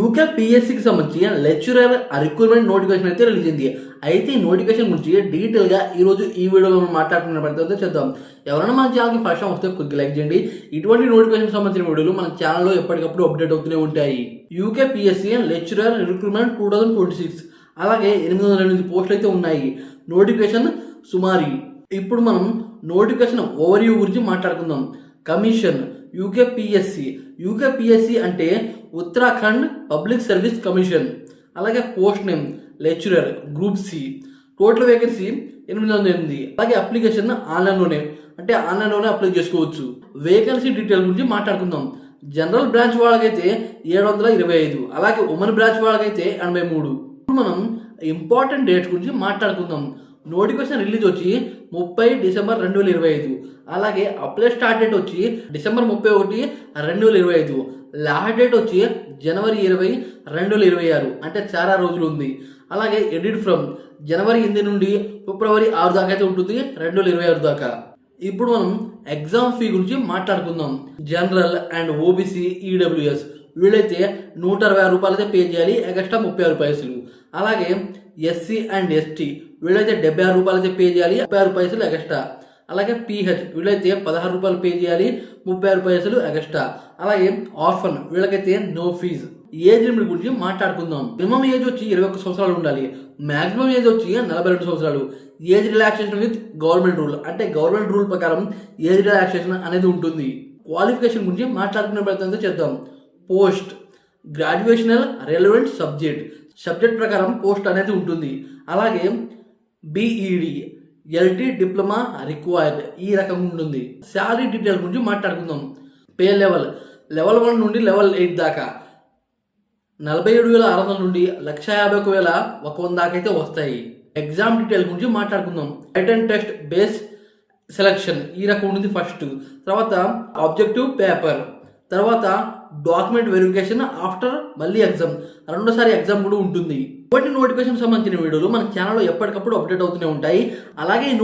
UK పిఎస్సికి సంబంధించి lecturer recruitment notification అయితే release అయింది. అయితే ఈ నోటిఫికేషన్ గురించి డీటెయిల్గా ఈరోజు ఈ వీడియోలో మనం మాట్లాడుకున్న ప్రయత్నం చేద్దాం. ఎవరైనా మన ఛానల్కి ఫస్ట్ టైం వస్తే కొద్దిగా లైక్ చేయండి. ఇటువంటి నోటిఫికేషన్ సంబంధించిన వీడియోలు మన ఛానల్లో ఎప్పటికప్పుడు అప్డేట్ అవుతూనే ఉంటాయి. యూకే పిఎస్సి లెక్చరర్ రిక్రూట్మెంట్ 2026 అలాగే 808 పోస్టులు అయితే ఉన్నాయి. నోటిఫికేషన్ సుమారి. ఇప్పుడు మనం నోటిఫికేషన్ ఓవర్వ్యూ గురించి మాట్లాడుకుందాం. కమిషన్ యూకే పిఎస్సి అంటే ఉత్తరాఖండ్ పబ్లిక్ సర్వీస్ కమిషన్. అలాగే post name lecturer group C. Total vacancy 808. అలాగే అప్లికేషన్ ఆన్లైన్లోనే అప్లై చేసుకోవచ్చు. వేకెన్సీ డీటెయిల్ గురించి మాట్లాడుకుందాం. జనరల్ బ్రాంచ్ వాళ్ళకైతే 725, అలాగే ఉమెన్ బ్రాంచ్ వాళ్ళకైతే 83. ఇప్పుడు మనం ఇంపార్టెంట్ డేట్స్ గురించి మాట్లాడుకుందాం. నోటిఫికేషన్ రిలీజ్ వచ్చి 30 డిసెంబర్ 2025. అలాగే అప్లై స్టార్ట్ డేట్ వచ్చి డిసెంబర్ 31, 2025. లాస్ట్ డేట్ వచ్చి జనవరి 20, 2026. అంటే చాలా రోజులు ఉంది. అలాగే ఎడిట్ ఫ్రమ్ జనవరి 8 నుండి ఫిబ్రవరి 6 దాకా అయితే ఉంటుంది, 2026 దాకా. ఇప్పుడు మనం ఎగ్జామ్ ఫీ గురించి మాట్లాడుకుందాం. జనరల్ అండ్ ఓబీసీ ఈడబ్ల్యూఎస్ వీళ్ళైతే 160 రూపాయలు అయితే పే చేయాలి, ఎక్స్ట్రా 36 పైసలు. అలాగే ఎస్సీ అండ్ ఎస్టీ వీళ్ళైతే 76 రూపాయలు అయితే పే చేయాలి, 36 పైసలు ఎక్స్ట్రా. అలాగే పీహెచ్ వీళ్ళైతే 16 రూపాయలు పే చేయాలి, 36 పైసలు ఎక్స్ట్రా. అలాగే ఆర్ఫన్ వీళ్ళకైతే నో ఫీజు. ఏజ్ లిమిట్ గురించి మాట్లాడుకుందాం. మినిమం ఏజ్ వచ్చి 21 సంవత్సరాలు ఉండాలి. మాక్సిమం ఏజ్ వచ్చి 42 సంవత్సరాలు. Age relaxation with government rule, అంటే గవర్నమెంట్ రూల్ ప్రకారం ఏజ్ రిలాక్సేషన్ అనేది ఉంటుంది. క్వాలిఫికేషన్ గురించి మాట్లాడుకునే ప్రయత్నం చేద్దాం. పోస్ట్ గ్రాడ్యుయేషనల్ రెలవెంట్ సబ్జెక్ట్ ప్రకారం పోస్ట్ అనేది ఉంటుంది. అలాగే బీఈడి ఎల్టీ డిప్లొమా రిక్వైర్డ్ ఈ రకం ఉంటుంది. శాలరీ డీటెయిల్ గురించి మాట్లాడుకుందాం. పే లెవెల్ 1 నుండి లెవెల్ 8 దాకా 47,600 నుండి 1,51,100 దాకా అయితే వస్తాయి. ఎగ్జామ్ డీటెయిల్ గురించి మాట్లాడుకుందాం. రిటన్ టెస్ట్ బేస్ సెలక్షన్ ఈ రకం ఉంటుంది ఫస్ట్. తర్వాత ఆబ్జెక్టివ్ పేపర్, తర్వాత డాక్యుమెంట్ వెరిఫికేషన్ ఆఫ్టర్ మళ్ళీ ఎగ్జామ్, రెండోసారి ఎగ్జామ్ కూడా ఉంటుంది. ఇటువంటి నోటిఫికేషన్ సంబంధించిన వీడియోలు మన ఛానల్లో ఎప్పటికప్పుడు అప్డేట్ అవుతూనే ఉంటాయి. అలాగే ఈ